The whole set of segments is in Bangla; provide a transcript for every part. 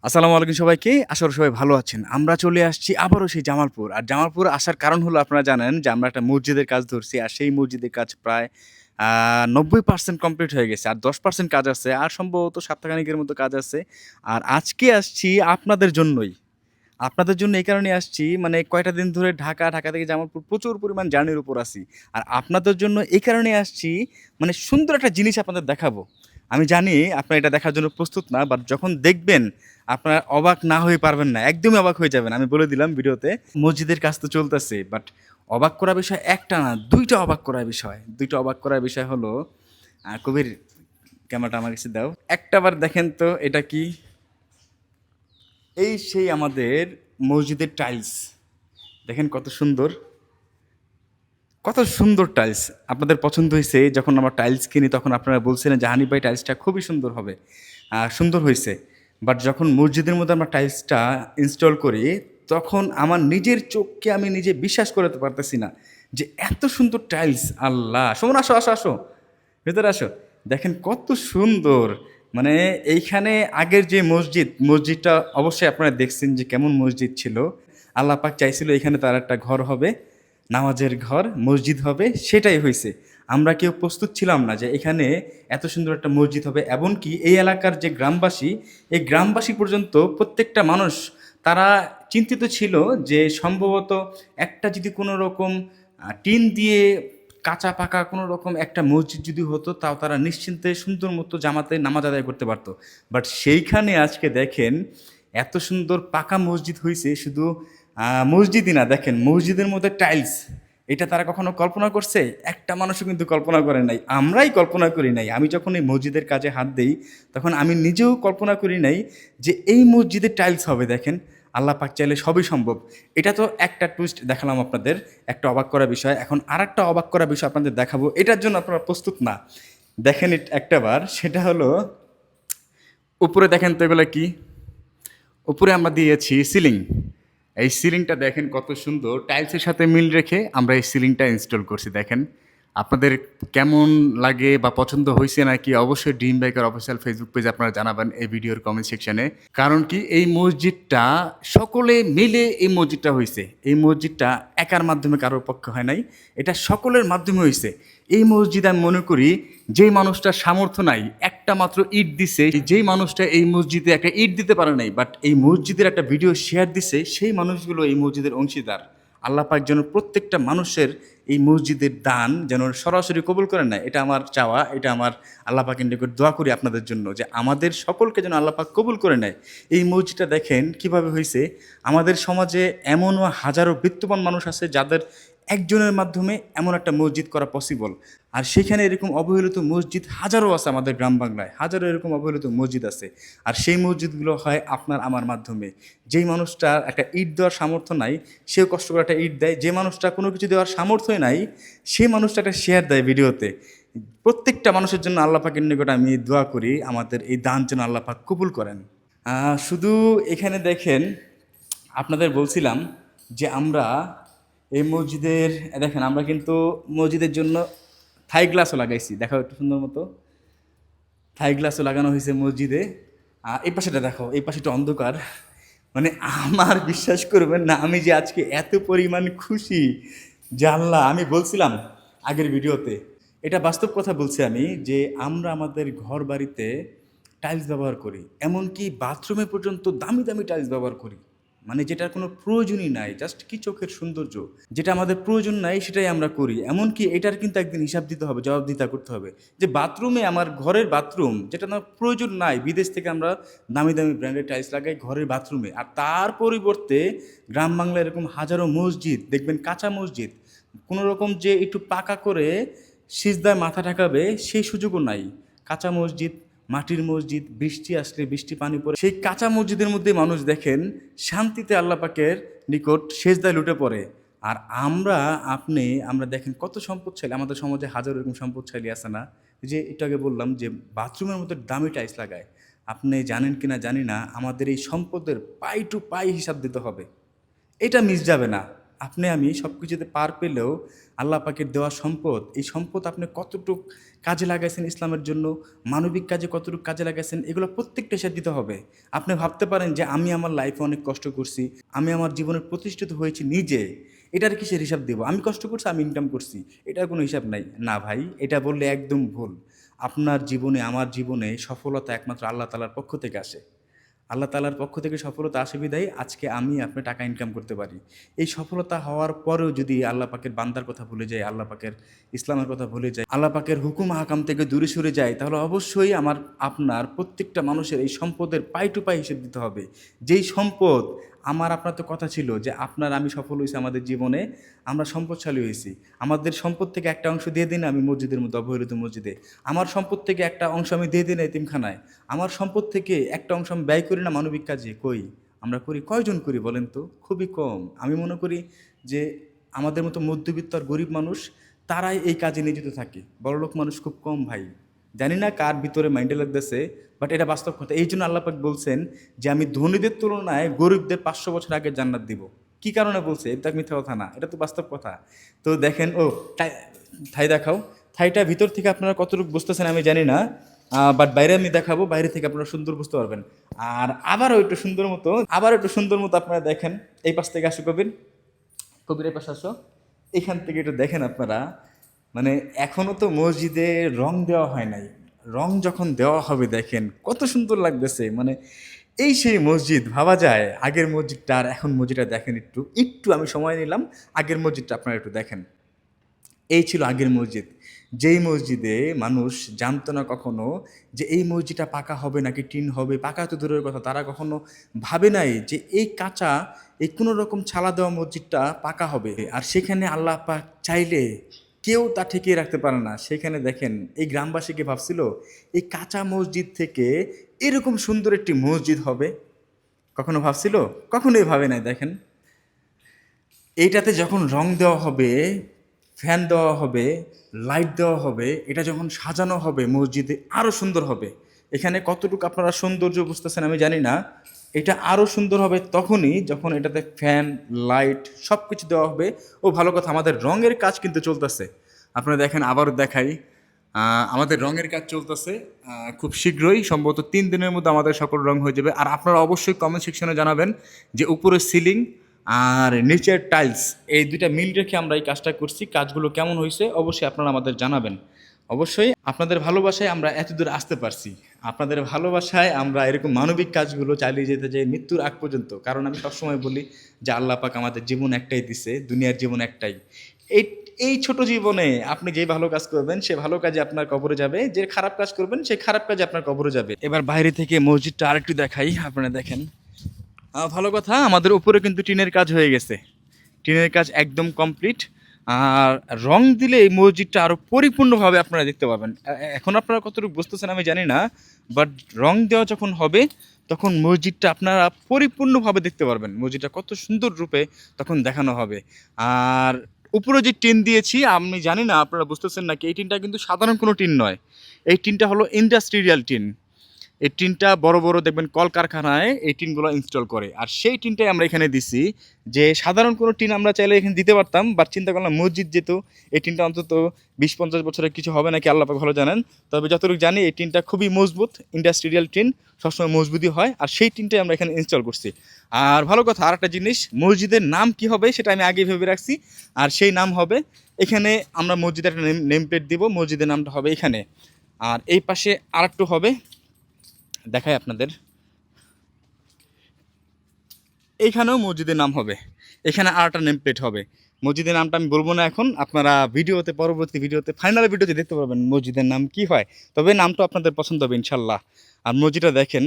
আসসালামু আলাইকুম সবাইকে। আশা করি সবাই ভালো আছেন। আমরা চলে আসছি আবারও সেই জামালপুর। আর জামালপুর আসার কারণ হলো আপনারা জানেন যে আমরা একটা মসজিদের কাজ ধরছি। আর সেই মসজিদের কাজ প্রায় ৯০% কমপ্লিট হয়ে গেছে। আর ১০% কাজ আছে। আর সম্ভবত সপ্তাহখানেকের মতো কাজ আছে। আর আজকে আসছি আপনাদের জন্যই। আপনাদের জন্য এই কারণেই আসছি মানে কয়টা দিন ধরে ঢাকা থেকে জামালপুর প্রচুর পরিমাণ জার্নির উপর আছি। আর আপনাদের জন্য এই কারণেই আসছি মানে সুন্দর একটা জিনিস আপনাদের দেখাবো। আমি জানি আপনারা এটা দেখার জন্য প্রস্তুত না, বাট যখন দেখবেন আপনারা অবাক না হয়ে পারবেন না। একদমই অবাক হয়ে যাবেন। আমি বলে দিলাম ভিডিওতে। মসজিদের কাজ তো চলতেছে, বাট অবাক করার বিষয় একটা না, ২ টা অবাক করার বিষয়। ২ টা অবাক করার বিষয় হলো কবির ক্যামেরাটা আমার কাছে দাও। একটাবার দেখেন তো এটা কি? এই সেই আমাদের মসজিদের টাইলস। দেখেন কত সুন্দর, কত সুন্দর টাইলস। আপনাদের পছন্দ হইছে? যখন আমরা টাইলস কিনি তখন আপনারা বলছিলেন যে, "হানিফ ভাই টাইলসটা খুবই সুন্দর হবে।" সুন্দর হইছে। বাট যখন মসজিদের মধ্যে আমরা টাইলসটা ইনস্টল করি, তখন আমার নিজের চোখকে আমি নিজে বিশ্বাস করতে পারতেছি না যে, এত সুন্দর টাইলস! আল্লাহ! সুমন আসো, আসো, আসো। ভেতরে আসো। দেখেন কত সুন্দর! মানে এইখানে আগের যে মসজিদটা অবশ্যই আপনারা দেখছেন যে কেমন মসজিদ ছিল। আল্লাহ পাক চাইছিল এখানে তার একটা ঘর হবে, নামাজের ঘর, মসজিদ হবে, সেটাই হইছে। আমরা কেউ প্রস্তুত ছিলাম না যে এখানে এত সুন্দর একটা মসজিদ হবে। এমনকি এই এলাকার যে গ্রামবাসী, এই গ্রামবাসী পর্যন্ত প্রত্যেকটা মানুষ তারা চিন্তিত ছিল যে সম্ভবত একটা যদি কোনো রকম টিন দিয়ে কাঁচা পাকা কোনো রকম একটা মসজিদ যদি হতো, তাও তারা নিশ্চিন্তে সুন্দর মতো জামাতে নামাজ আদায় করতে পারতো। বাট সেইখানে আজকে দেখেন এত সুন্দর পাকা মসজিদ হইছে, শুধু মসজিদই না, দেখেন মসজিদের মধ্যে টাইলস। এটা তারা কখনো কল্পনা করছে? একটা মানুষও কিন্তু কল্পনা করে নাই। আমরাই কল্পনা করি নাই। আমি যখন এই মসজিদের কাজে হাত দেই, তখন আমি নিজেও কল্পনা করি নাই যে এই মসজিদে টাইলস হবে। দেখেন আল্লাহ পাক চাইলে সবই সম্ভব। এটা তো একটা টুইস্ট দেখালাম আপনাদের, একটা অবাক করা বিষয়। এখন আরেকটা অবাক করা বিষয় আপনাদের দেখাবো। এটার জন্য আপনারা প্রস্তুত না। দেখেন একটাবার, সেটা হলো উপরে দেখেন তো এগুলা কি? উপরে আমরা দিয়েছি সিলিং। এই সিলিংটা দেখেন কত সুন্দর, টাইলসের সাথে মিল রেখে আমরা এই সিলিংটা ইনস্টল করছি। দেখেন আপনাদের কেমন লাগে বা পছন্দ হয়েছে নাকি, অবশ্যই ড্রিম বাইকার অফিসিয়াল ফেসবুক পেজে আপনারা জানাবেন এই ভিডিওর কমেন্ট সেকশনে। কারণ কি, এই মসজিদটা সকলে মিলে এই মসজিদটা হয়েছে। এই মসজিদটা একার মাধ্যমে কারোর পক্ষে হয় নাই, এটা সকলের মাধ্যমে হয়েছে। এই মসজিদ আমি মনে করি যেই মানুষটার সামর্থ্য নাই, একটা মাত্র ইট দিছে, যেই মানুষটা এই মসজিদে একটা ইট দিতে পারে নাই, বাট এই মসজিদের একটা ভিডিও শেয়ার দিছে, সেই মানুষগুলো এই মসজিদের অংশীদার। আল্লাহ পাক যেন প্রত্যেকটা মানুষের এই মসজিদের দান যেন সরাসরি কবুল করেন না, এটা আমার চাওয়া। এটা আমার আল্লাহ পাকের নিকট দোয়া করি আপনাদের জন্য যে আমাদের সকলকে যেন আল্লাহ পাক কবুল করে নেয়। এই মসজিদটা দেখেন কিভাবে হয়েছে। আমাদের সমাজে এমনও হাজারো বিত্তবান মানুষ আছে যাদের একজনের মাধ্যমে এমন একটা মসজিদ করা পসিবল। আর সেখানে এরকম অবহেলিত মসজিদ হাজারো আছে আমাদের গ্রাম বাংলায়, হাজারো এরকম অবহেলিত মসজিদ আছে। আর সেই মসজিদগুলো হয় আপনার আমার মাধ্যমে। যেই মানুষটার একটা ইট দেওয়ার সামর্থ্য নাই, সেও কষ্ট করে একটা ইট দেয়। যে মানুষটা কোনো কিছু দেওয়ার সামর্থ্যই নাই, সেই মানুষটা একটা শেয়ার দেয় ভিডিওতে। প্রত্যেকটা মানুষের জন্য আল্লাহ পাকের নিকট আমি দোয়া করি আমাদের এই দান যেন আল্লাহ পাক কবুল করেন। শুধু এখানে দেখেন, আপনাদের বলছিলাম যে আমরা এই মসজিদের, দেখেন আমরা কিন্তু মসজিদের জন্য থাই গ্লাসও লাগাইছি। দেখো একটু সুন্দর মতো থাই গ্লাসও লাগানো হয়েছে মসজিদে। এই পাশেটা দেখো, এই পাশেটা অন্ধকার। মানে আমার বিশ্বাস করবেন না, আমি যে আজকে এত পরিমাণ খুশি যে আল্লাহ, আমি বলছিলাম আগের ভিডিওতে, এটা বাস্তব কথা বলছি আমি, যে আমরা আমাদের ঘর বাড়িতে টাইলস ব্যবহার করি, এমনকি বাথরুমে পর্যন্ত দামি দামি টাইলস ব্যবহার করি। মানে যেটার কোনো প্রয়োজনই নাই, জাস্ট কি চোখের সৌন্দর্য, যেটা আমাদের প্রয়োজন নাই সেটাই আমরা করি। এমনকি এটার কিন্তু একদিন হিসাব দিতে হবে, জবাবদিহিতা করতে হবে যে বাথরুমে, আমার ঘরের বাথরুম যেটা আমার প্রয়োজন নাই, বিদেশ থেকে আমরা দামি দামি ব্র্যান্ডের টাইলস লাগাই ঘরের বাথরুমে। আর তার পরিবর্তে গ্রাম বাংলায় এরকম হাজারো মসজিদ দেখবেন, কাঁচা মসজিদ, কোনো রকম যে একটু পাকা করে সিজদায় মাথা ঠেকাবে সেই সুযোগও নাই। কাঁচা মসজিদ, মাটির মসজিদ, বৃষ্টি আসলে বৃষ্টি পানি পড়ে সেই কাঁচা মসজিদের মধ্যে মানুষ দেখেন শান্তিতে আল্লাহ পাকের নিকট সেজদায় লুটে পড়ে। আর আমরা দেখেন কত সম্পদশালী, আমাদের সমাজে হাজারো এরকম সম্পদশালী আছে না? যে একটু আগে বললাম যে বাথরুমের মধ্যে দামি টাইলস লাগায়। আপনি জানেন কি না জানি না, আমাদের এই সম্পদের পাই টু পাই হিসাব দিতে হবে। এটা মিস যাবে না। আপনি আমি সব কিছুতে পার পেলেও আল্লাহ পাকের দেওয়া সম্পদ, এই সম্পদ আপনি কতটুক কাজে লাগাইছেন ইসলামের জন্য, মানবিক কাজে কতটুকু কাজে লাগাইছেন, এগুলো প্রত্যেকটা হিসাব দিতে হবে। আপনি ভাবতে পারেন যে আমি আমার লাইফে অনেক কষ্ট করছি, আমি আমার জীবনে প্রতিষ্ঠিত হয়েছি নিজে, এটার কিসের হিসাব দেবো? আমি কষ্ট করছি, আমি ইনকাম করছি, এটার কোনো হিসাব নাই। না ভাই, এটা বললে একদম ভুল। আপনার জীবনে, আমার জীবনে সফলতা একমাত্র আল্লাহ তাআলার পক্ষ থেকে আসে। আল্লাহ তাআলার পক্ষ থেকে সফলতা আসে বিধায় আজকে আমি আপনি টাকা ইনকাম করতে পারি। এই সফলতা হওয়ার পরেও যদি আল্লাহ পাকের বান্দার কথা ভুলে যাই, আল্লাহ পাকের ইসলামের কথা ভুলে যাই, আল্লাহ পাকের হুকুম হাকাম থেকে দূরে সরে যায়, তাহলে অবশ্যই আমার আপনার প্রত্যেকটা মানুষের এই সম্পদের পাই টু পাই হিসেব দিতে হবে। যেই সম্পদ, আমার আপনার তো কথা ছিল যে আপনার আমি সফল হয়েছি আমাদের জীবনে, আমরা সম্পদশালী হয়েছি, আমাদের সম্পদ থেকে একটা অংশ দিয়ে দিন আমি মসজিদের মতো অবহেলিত মসজিদে, আমার সম্পদ থেকে একটা অংশ আমি দিয়ে দিন এতিমখানায়, আমার সম্পদ থেকে একটা অংশ আমি ব্যয় করি না মানবিক কাজে। কই আমরা করি? কয়জন করি বলেন তো? খুবই কম। আমি মনে করি যে আমাদের মতো মধ্যবিত্ত আর গরিব মানুষ তারাই এই কাজে নিয়োজিত থাকে, বড়লোক মানুষ খুব কম ভাই। জানি না কার ভিতরে মাইন্ডে লাগতেছে, বাট এটা বাস্তব কথা। এই জন্য আল্লাহ পাক বলছেন যে আমি ধনীদের তুলনায় গরিবদের 500 বছর আগে জান্নাত দিব। কি কারণে বলছে? এটা মিথ্যা কথা না, এটা তো বাস্তব কথা। তো দেখেন, ও থাই দেখাও। থাইটা ভিতর থেকে আপনারা কতটুকু বুঝতেছেন আমি জানি না, বাট বাইরে আমি দেখাবো, বাইরে থেকে আপনারা সুন্দর বুঝতে পারবেন। আর আবারও একটু সুন্দর মতো আপনারা দেখেন। এই পাশ থেকে আসো কবির, কবির এই পাশে আসো। এখান থেকে একটু দেখেন আপনারা, মানে এখনো তো মসজিদে রং দেওয়া হয় নাই, রং যখন দেওয়া হবে দেখেন কত সুন্দর লাগতেছে। মানে এই সেই মসজিদ, ভাবা যায় আগের মসজিদটা আর এখন মসজিদটা দেখেন। একটু একটু আমি সময় নিলাম, আগের মসজিদটা আপনারা একটু দেখেন। এই ছিল আগের মসজিদ, যেই মসজিদে মানুষ জানতো না কখনো যে এই মসজিদটা পাকা হবে নাকি টিন হবে। পাকা তো দূরের কথা, তারা কখনো ভাবে নাই যে এই কাঁচা, এই কোনো রকম ছালা দেওয়া মসজিদটা পাকা হবে। আর সেখানে আল্লাহ পাক চাইলে কেউ তা ঠেকিয়ে রাখতে পারে না। সেখানে দেখেন এই গ্রামবাসীকে ভাবছিল এই কাঁচা মসজিদ থেকে এরকম সুন্দর একটি মসজিদ হবে, কখনো ভাবছিল? কখনোই ভাবে নাই। দেখেন এইটাতে যখন রং দেওয়া হবে, ফ্যান দেওয়া হবে, লাইট দেওয়া হবে, এটা যখন সাজানো হবে মসজিদে আরও সুন্দর হবে। এখানে কতটুকু আপনারা সৌন্দর্য বুঝতেছেন আমি জানি না। এটা আরও সুন্দর হবে তখনই যখন এটাতে ফ্যান, লাইট সব কিছু দেওয়া হবে। ও ভালো কথা, আমাদের রঙের কাজ কিন্তু চলতেছে। আপনারা দেখেন, আবার দেখাই, আমাদের রঙের কাজ চলতেছে। খুব শীঘ্রই, সম্ভবত 3 দিনের মধ্যে আমাদের সকল রং হয়ে যাবে। আর আপনারা অবশ্যই কমেন্ট সেকশনে জানাবেন যে উপরের সিলিং আর নিচের টাইলস, এই দুইটা মিল রেখে আমরা এই কাজটা করছি, কাজগুলো কেমন হয়েছে অবশ্যই আপনারা আমাদের জানাবেন। অবশ্যই আপনাদের ভালোবাসায় আমরা এতদূর আসতে পারছি, আপনাদের ভালোবাসায় আমরা এরকম মানবিক কাজগুলো চালিয়ে যেতে চাই মৃত্যুর আগ পর্যন্ত। কারণ আমি সবসময় বলি যে আল্লাহ পাক আমাদের জীবন একটাই দিছে, দুনিয়ার জীবন একটাই। এই এই ছোট জীবনে আপনি যে ভালো কাজ করবেন সে ভালো কাজে আপনার কবরে যাবে, যে খারাপ কাজ করবেন সেই খারাপ কাজে আপনার কবরে যাবে। এবার বাইরে থেকে মসজিদটা আরেকটু দেখাই, আপনারা দেখেন। ভালো কথা, আমাদের উপরে কিন্তু টিনের কাজ হয়ে গেছে, টিনের কাজ একদম কমপ্লিট। আর রং দিলে এই মসজিদটা আরও পরিপূর্ণভাবে আপনারা দেখতে পাবেন। এখন আপনারা কতটুকু বুঝতেছেন আমি জানি না, বাট রং দেওয়া যখন হবে তখন মসজিদটা আপনারা পরিপূর্ণভাবে দেখতে পারবেন, মসজিদটা কত সুন্দর রূপে তখন দেখানো হবে। আর উপরে যে টিন দিয়েছি আমি জানি না আপনারা বুঝতেছেন নাকি, এই টিনটা কিন্তু সাধারণ কোনো টিন নয়, এই টিনটা হলো ইন্ডাস্ট্রিয়াল টিন। এই টিনটা বড় বড় দেখবেন কলকারখানায় এই টিনগুলো ইনস্টল করে, আর সেই টিনটাই আমরা এখানে দিছি। যে সাধারণ কোনো টিন আমরা চাইলে এখানে দিতে পারতাম, বাট চিন্তা করলাম মসজিদ যেহেতু, এই টিনটা অন্তত 20-50 বছরের কিছু হবে নাকি আল্লাহ পাক ভালো জানেন। তবে যতটুকু জানি এই টিনটা খুবই মজবুত, ইন্ডাস্ট্রিয়াল টিন সবসময় মজবুতই হয়, আর সেই টিনটাই আমরা এখানে ইনস্টল করছি। আর ভালো কথা, আর একটা জিনিস, মসজিদের নাম কি হবে সেটা আমি আগেই ভেবে রাখছি। আর সেই নাম হবে, এখানে আমরা মসজিদের একটা নেম প্লেট দিব, মসজিদের নামটা হবে এখানে। আর এই পাশে আরেকটু হবে, দেখাই আপনাদের, এইখানেও মসজিদের নাম হবে, এখানে আর একটা নেম প্লেট হবে। মসজিদের নামটা আমি বলবো না এখন, আপনারা ভিডিওতে, পরবর্তী ভিডিওতে, ফাইনাল ভিডিওতে দেখতে পারবেন মসজিদের নাম কি হয়। তবে নামটা আপনাদের পছন্দ হবে ইনশাল্লাহ। আর মসজিদটা দেখেন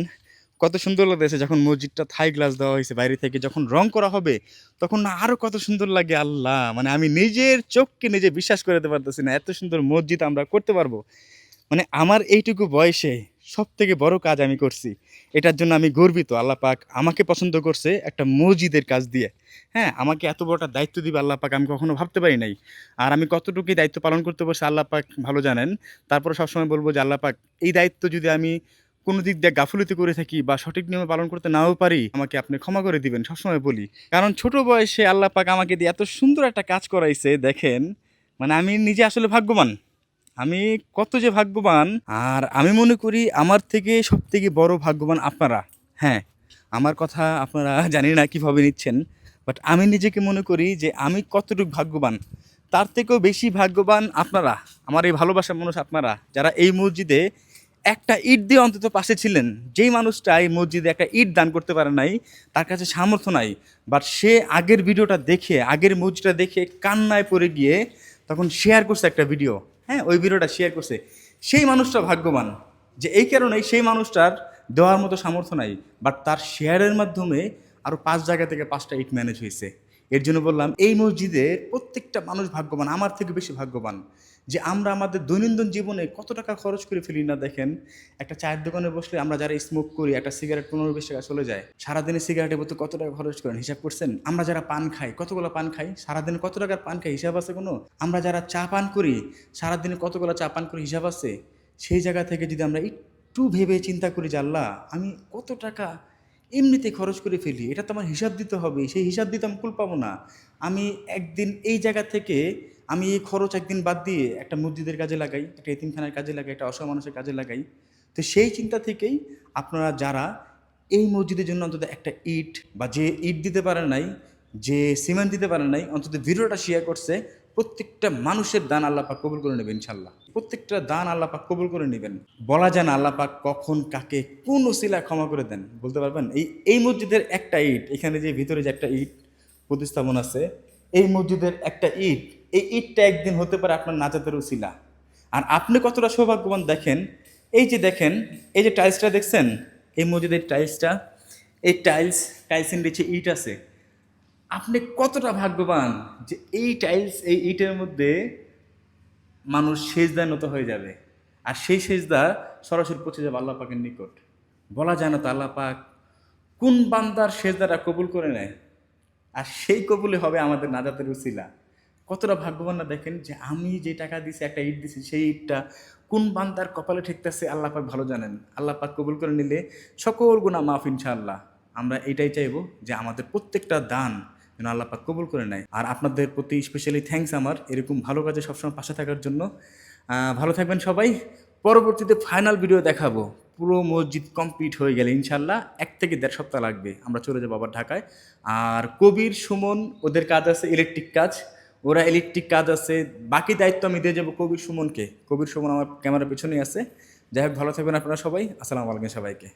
কত সুন্দর লাগতেছে, যখন মসজিদটা থাই গ্লাস দেওয়া হয়েছে বাইরে থেকে, যখন রং করা হবে তখন না আরও কত সুন্দর লাগে। আল্লাহ, মানে আমি নিজের চোখকে নিজে বিশ্বাস করতে পারতেছি না, এত সুন্দর মসজিদ আমরা করতে পারবো। মানে আমার এইটুকু বয়সে সব থেকে বড় কাজ আমি করছি, এটার জন্য আমি গর্বিত। আল্লাহ পাক আমাকে পছন্দ করছে একটা মসজিদের কাজ দিয়ে। হ্যাঁ, আমাকে এত বড় একটা দায়িত্ব দিবে আল্লাহ পাক আমি কখনো ভাবতে পারি নাই। আর আমি কতটুকু দায়িত্ব পালন করতে বসে আল্লাহ পাক ভালো জানেন। তারপরে সবসময় বলবো যে আল্লাহ পাক এই দায়িত্ব যদি আমি কোনো দিক দিয়ে গাফিলতি করে থাকি বা সঠিক নিয়মে পালন করতে নাও পারি, আমাকে আপনি ক্ষমা করে দিবেন, সবসময় বলি। কারণ ছোট বয়সে আল্লাহ পাক আমাকে দিয়ে এত সুন্দর একটা কাজ করাইছে, দেখেন মানে আমি নিজে আসলে ভাগ্যবান। আমি কত যে ভাগ্যবান। আর আমি মনে করি আমার থেকে সবথেকে বড় ভাগ্যবান আপনারা। হ্যাঁ, আমার কথা আপনারা জানি না কিভাবে নিচ্ছেন, বাট আমি নিজেকে মনে করি যে আমি কতটুকু ভাগ্যবান, তার থেকেও বেশি ভাগ্যবান আপনারা, আমার এই ভালোবাসার মানুষ আপনারা, যারা এই মসজিদে একটা ইট দিয়ে অন্তত পাশে ছিলেন। যেই মানুষটা এই মসজিদে একটা ইট দান করতে পারে নাই, তার কাছে সামর্থ্য নাই, বাট সে আগের ভিডিওটা দেখে, আগের মসজিদটা দেখে কান্নায় পড়ে গিয়ে তখন শেয়ার করছে একটা ভিডিও। হ্যাঁ, ওই ভিডিওটা শেয়ার করছে। সেই মানুষটা ভাগ্যবান, যে এই কারণেই সেই মানুষটার দেওয়ার মতো সামর্থ্য নাই, বাট তার শেয়ারের মাধ্যমে আরও 5 জায়গা থেকে 5টা ইট ম্যানেজ হয়েছে। এর জন্য বললাম এই মসজিদের প্রত্যেকটা মানুষ ভাগ্যবান, আমার থেকে বেশি ভাগ্যবান। যে আমরা আমাদের দৈনন্দিন জীবনে কত টাকা খরচ করে ফেলি না, দেখেন একটা চায়ের দোকানে বসলে আমরা যারা স্মোক করি, একটা সিগারেট 15-20 টাকা চলে যায়। সারাদিনে সিগারেটের মতো কত টাকা খরচ করেন, হিসাব করছেন? আমরা যারা পান খাই, কতগুলো পান খাই সারাদিনে, কত টাকার পান খাই, হিসাব আছে কোনো? আমরা যারা চা পান করি, সারাদিনে কতগুলো চা পান করি, হিসাব আছে? সেই জায়গা থেকে যদি আমরা একটু ভেবে চিন্তা করি যে আল্লাহ আমি কত টাকা এমনিতে খরচ করে ফেলি, এটা তো আমার হিসাব দিতে হবে, সেই হিসাব দিতে আমি কুল পাবো না। আমি একদিন এই জায়গা থেকে আমি এই খরচ একদিন বাদ দিয়ে একটা মসজিদের কাজে লাগাই, একটা এতিমখানার কাজে লাগাই, একটা অসহায় মানুষের কাজে লাগাই। তো সেই চিন্তা থেকেই আপনারা যারা এই মসজিদের জন্য অন্তত একটা ইট, বা যে ইট দিতে পারে নাই, যে সিমেন্ট দিতে পারে নাই, অন্তত ভিডিওটা শেয়ার করছে, প্রত্যেকটা মানুষের দান আল্লাহ পাক কবুল করে নেবেন ইনশাল্লাহ। প্রত্যেকটা দান আল্লাহ পাক কবুল করে নেবেন। বলা যায় না আল্লাহ পাক কখন কাকে কোন ওসিলা ক্ষমা করে দেন, বলতে পারবেন? এই মসজিদের একটা ইট, এখানে যে ভিতরে যে একটা ইট প্রতিস্থাপন আছে, এই মসজিদের একটা ইট, এই ইটটা একদিন হতে পারে আপনার নাজাতের উসিলা। আর আপনি কতটা সৌভাগ্যবান দেখেন, এই যে দেখেন, এই যে টাইলসটা দেখছেন, এই মসজিদের টাইলসটা, এই টাইলসের নিচে ইট আছে। আপনি কতটা ভাগ্যবান যে এই টাইলস, এই ইটের মধ্যে মানুষ সেজদার মতো হয়ে যাবে, আর সেই সেজদা সরাসরি পৌঁছে যাবে আল্লাহ পাকের নিকট। বলা যায় না তো আল্লাহ পাক কোন বান্দার সেজদাটা কবুল করে নেয়, আর সেই কবুলে হবে আমাদের নাজাতের উসিলা। কতটা ভাগ্যবান না দেখেন, যে আমি যে টাকা দিছি, একটা ইট দিছি, সেই ইটটা কোন বান্দার কপালে ঠেকতেছে আল্লাহ পাক ভালো জানেন। আল্লাহ পাক কবুল করে নিলে সকল গুনাহ মাফ ইনশাআল্লাহ। আমরা এটাই চাইবো যে আমাদের প্রত্যেকটা দান যেন আল্লাহ পাক কবুল করে নেয়। আর আপনাদের প্রতি স্পেশালি থ্যাঙ্কস আমার এরকম ভালো কাজে সবসময় পাশে থাকার জন্য। ভালো থাকবেন সবাই। পরবর্তীতে ফাইনাল ভিডিও দেখাবো, পুরো মসজিদ কমপ্লিট হয়ে গেলে ইনশাল্লাহ 1 থেকে 1.5 সপ্তাহ লাগবে, আমরা চলে যাবো আবার ঢাকায়। আর কবির, সুমন, ওদের কাজ আছে ইলেকট্রিক কাজ, ওরা ইলেকট্রিক কাজ আছে, বাকি দায়িত্ব আমি দিয়ে যাবো কবির সুমনকে। কবির সুমন আমার ক্যামেরার পেছনেই আছে। যাই হোক, ভালো থাকবেন আপনারা সবাই। আসসালামু আলাইকুম সবাইকে।